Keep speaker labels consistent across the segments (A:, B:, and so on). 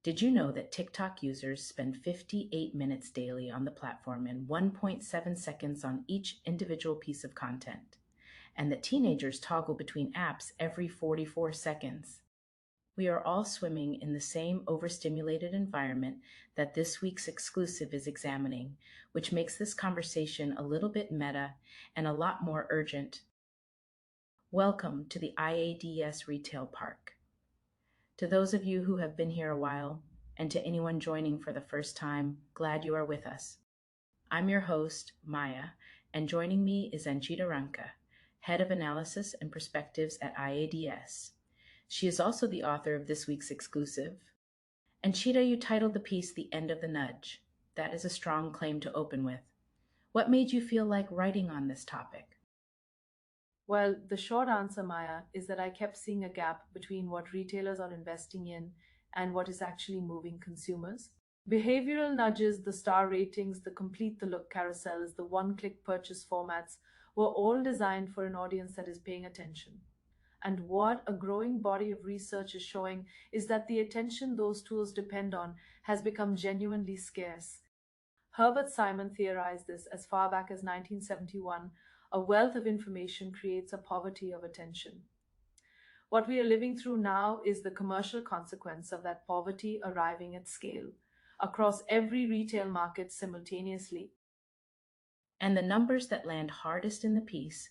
A: Did you know that TikTok users spend 58 minutes daily on the platform and 1.7 seconds on each individual piece of content? And that teenagers toggle between apps every 44 seconds? We are all swimming in the same overstimulated environment that this week's exclusive is examining, which makes this conversation a little bit meta and a lot more urgent. Welcome to the IADS Retail Park. To those of you who have been here a while, and to anyone joining for the first time, glad you are with us. I'm your host, Maya, and joining me is Anchita Ranka, Head of Analysis and Perspectives at IADS. She is also the author of this week's exclusive. Anchita, you titled the piece The End of the Nudge. That is a strong claim to open with. What made you feel like writing on this topic?
B: Well, the short answer, Maya, is that I kept seeing a gap between what retailers are investing in and what is actually moving consumers. Behavioral nudges, the star ratings, the complete the look carousels, the one click purchase formats were all designed for an audience that is paying attention. And what a growing body of research is showing is that the attention those tools depend on has become genuinely scarce. Herbert Simon theorized this as far back as 1971. A wealth of information creates a poverty of attention. What we are living through now is the commercial consequence of that poverty arriving at scale across every retail market simultaneously.
A: And the numbers that land hardest in the piece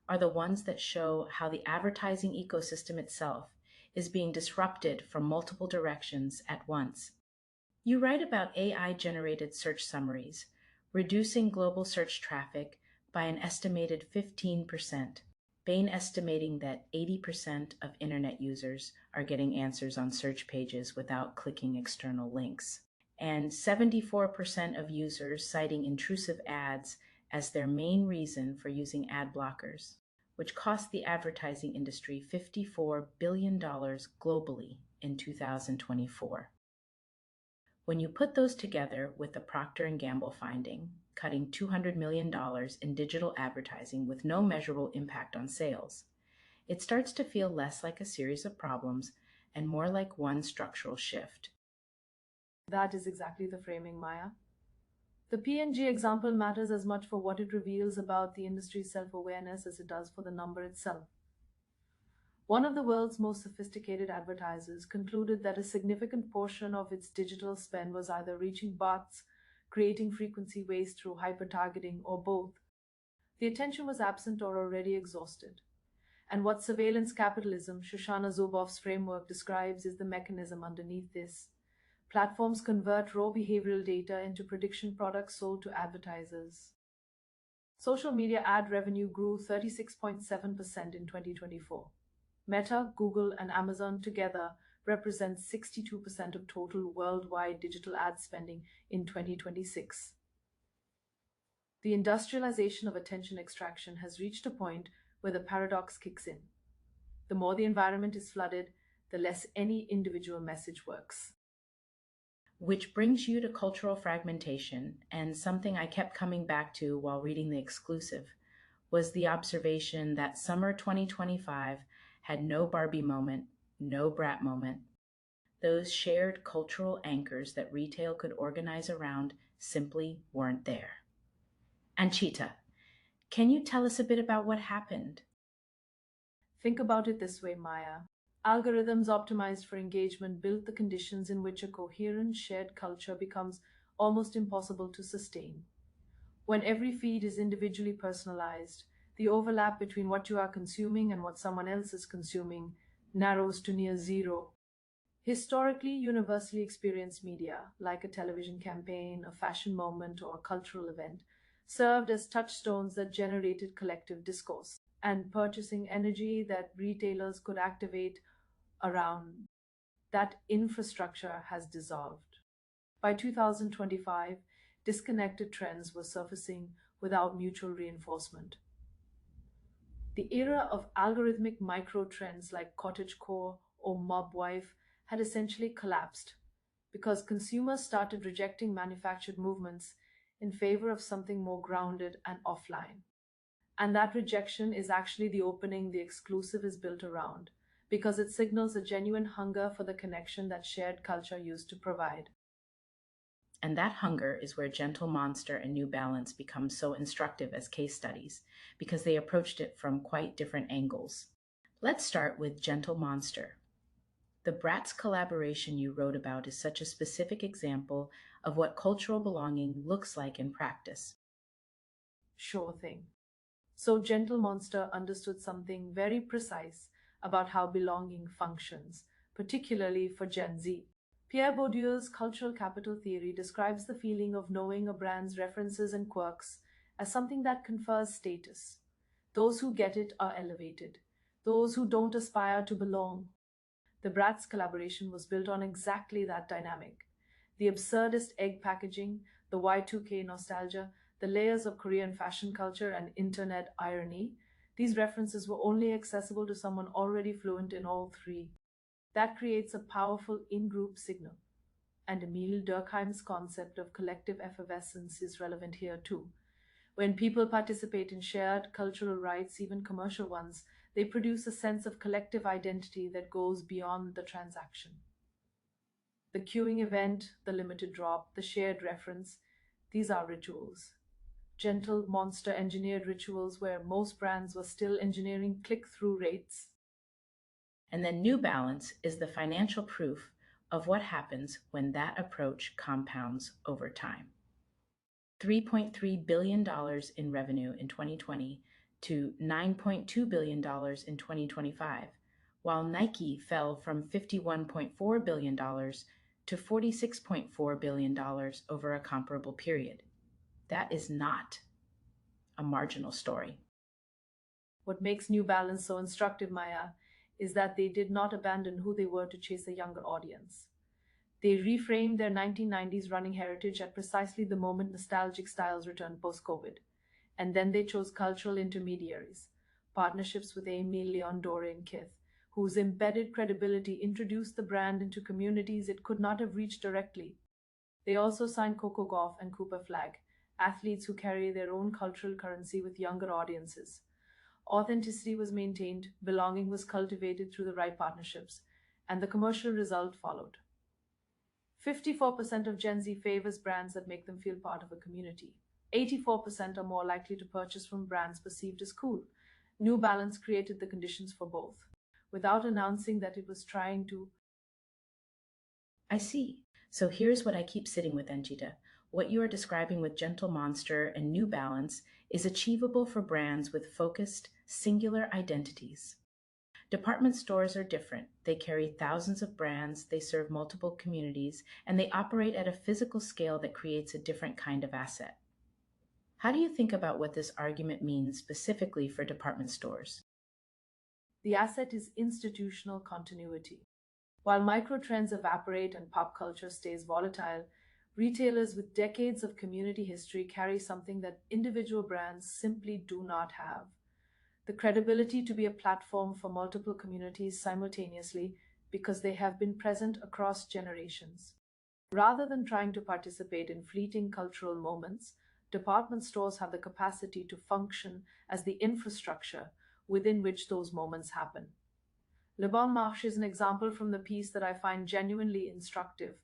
A: are the ones that show how the advertising ecosystem itself is being disrupted from multiple directions at once. You write about AI-generated search summaries, reducing global search traffic by an estimated 15%, Bain estimating that 80% of internet users are getting answers on search pages without clicking external links, and 74% of users citing intrusive ads as their main reason for using ad blockers, which cost the advertising industry $54 billion globally in 2024. When you put those together with the Procter & Gamble finding, cutting $200 million in digital advertising with no measurable impact on sales, it starts to feel less like a series of problems and more like one structural shift.
B: That is exactly the framing, Maya. The P&G example matters as much for what it reveals about the industry's self-awareness as it does for the number itself. One of the world's most sophisticated advertisers concluded that a significant portion of its digital spend was either reaching bots, creating frequency waste through hyper-targeting, or both. The attention was absent or already exhausted. And what surveillance capitalism, Shoshana Zuboff's framework, describes is the mechanism underneath this. Platforms convert raw behavioral data into prediction products sold to advertisers. Social media ad revenue grew 36.7% in 2024. Meta, Google, and Amazon together represent 62% of total worldwide digital ad spending in 2026. The industrialization of attention extraction has reached a point where the paradox kicks in. The more the environment is flooded, the less any individual message works.
A: Which brings you to cultural fragmentation, and something I kept coming back to while reading the exclusive was the observation that summer 2025 had no Barbie moment, no brat moment. Those shared cultural anchors that retail could organize around simply weren't there. Anchita, can you tell us a bit about what happened?
B: Think about it this way, Maya. Algorithms optimized for engagement built the conditions in which a coherent shared culture becomes almost impossible to sustain. When every feed is individually personalized, the overlap between what you are consuming and what someone else is consuming narrows to near zero. Historically, universally experienced media, like a television campaign, a fashion moment, or a cultural event, served as touchstones that generated collective discourse and purchasing energy that retailers could activate around. That infrastructure has dissolved. By 2025, disconnected trends were surfacing without mutual reinforcement. The era of algorithmic micro trends like cottagecore or mob wife had essentially collapsed because consumers started rejecting manufactured movements in favor of something more grounded and offline. And that rejection is actually the opening the exclusive is built around, because it signals a genuine hunger for the connection that shared culture used to provide.
A: And that hunger is where Gentle Monster and New Balance become so instructive as case studies, because they approached it from quite different angles. Let's start with Gentle Monster. The Bratz collaboration you wrote about is such a specific example of what cultural belonging looks like in practice.
B: Sure thing. So, Gentle Monster understood something very precise about how belonging functions, particularly for Gen Z. Pierre Bourdieu's cultural capital theory describes the feeling of knowing a brand's references and quirks as something that confers status. Those who get it are elevated, those who don't aspire to belong. The Bratz collaboration was built on exactly that dynamic. The absurdist egg packaging, the Y2K nostalgia, the layers of Korean fashion culture and internet irony, these references were only accessible to someone already fluent in all three. That creates a powerful in group signal. And Emile Durkheim's concept of collective effervescence is relevant here too. When people participate in shared cultural rites, even commercial ones, they produce a sense of collective identity that goes beyond the transaction. The queuing event, the limited drop, the shared reference, these are rituals. Gentle, monster engineered rituals where most brands were still engineering click through rates.
A: And then New Balance is the financial proof of what happens when that approach compounds over time. $3.3 billion in revenue in 2020 to $9.2 billion in 2025, while Nike fell from $51.4 billion to $46.4 billion over a comparable period. That is not a marginal story.
B: What makes New Balance so instructive, Maya, is that they did not abandon who they were to chase a younger audience. They reframed their 1990s running heritage at precisely the moment nostalgic styles returned post COVID. And then they chose cultural intermediaries, partnerships with Amy, Leon, Dore, and Kith, whose embedded credibility introduced the brand into communities it could not have reached directly. They also signed Coco Gauff and Cooper Flag, athletes who carry their own cultural currency with younger audiences. Authenticity was maintained, belonging was cultivated through the right partnerships, and the commercial result followed. 54% of Gen Z favors brands that make them feel part of a community. 84% are more likely to purchase from brands perceived as cool. New Balance created the conditions for both, without announcing that it was trying to.
A: I see. So here's what I keep sitting with, Anjita. What you are describing with Gentle Monster and New Balance is achievable for brands with focused, singular identities. Department stores are different. They carry thousands of brands, they serve multiple communities, and they operate at a physical scale that creates a different kind of asset. How do you think about what this argument means specifically for department stores?
B: The asset is institutional continuity. While microtrends evaporate and pop culture stays volatile, retailers with decades of community history carry something that individual brands simply do not have: the credibility to be a platform for multiple communities simultaneously because they have been present across generations. Rather than trying to participate in fleeting cultural moments, department stores have the capacity to function as the infrastructure within which those moments happen. Le Bon Marché is an example from the piece that I find genuinely instructive.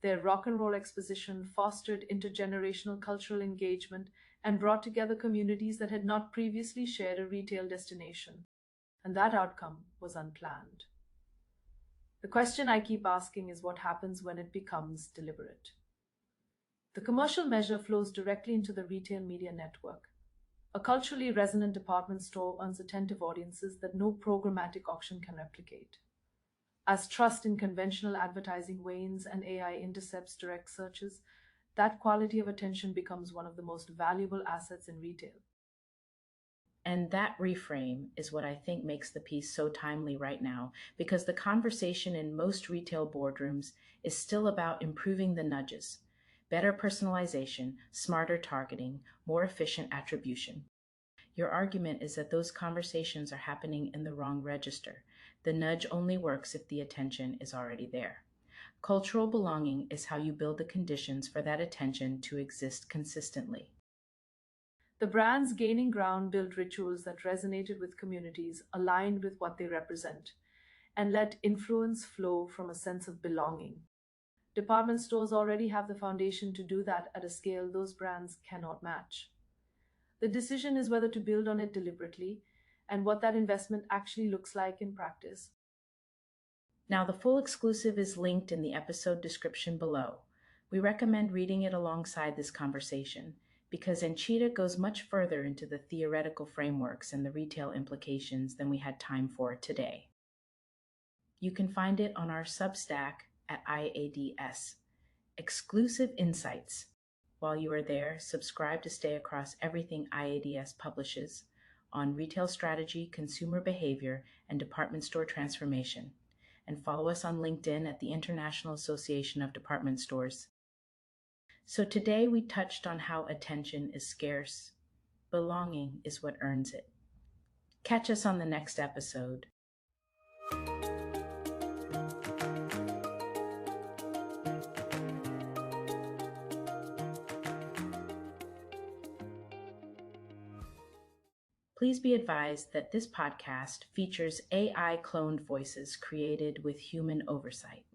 B: Their rock and roll exposition fostered intergenerational cultural engagement and brought together communities that had not previously shared a retail destination. And that outcome was unplanned. The question I keep asking is what happens when it becomes deliberate? The commercial measure flows directly into the retail media network. A culturally resonant department store earns attentive audiences that no programmatic auction can replicate. As trust in conventional advertising wanes and AI intercepts direct searches, that quality of attention becomes one of the most valuable assets in retail.
A: And that reframe is what I think makes the piece so timely right now, because the conversation in most retail boardrooms is still about improving the nudges: better personalization, smarter targeting, more efficient attribution. Your argument is that those conversations are happening in the wrong register. The nudge only works if the attention is already there. Cultural belonging is how you build the conditions for that attention to exist consistently.
B: The brands gaining ground built rituals that resonated with communities aligned with what they represent. and let influence flow from a sense of belonging. Department stores already have the foundation to do that at a scale those brands cannot match. The decision is whether to build on it deliberately and what that investment actually looks like in practice.
A: Now, the full exclusive is linked in the episode description below. We recommend reading it alongside this conversation because Anchita goes much further into the theoretical frameworks and the retail implications than we had time for today. You can find it on our Substack at IADS. Exclusive Insights. While you are there, subscribe to stay across everything IADS publishes on retail strategy, consumer behavior, and department store transformation. And follow us on LinkedIn at the International Association of Department Stores. So today we touched on how attention is scarce. Belonging is what earns it. Catch us on the next episode. Please be advised that this podcast features AI cloned voices created with human oversight.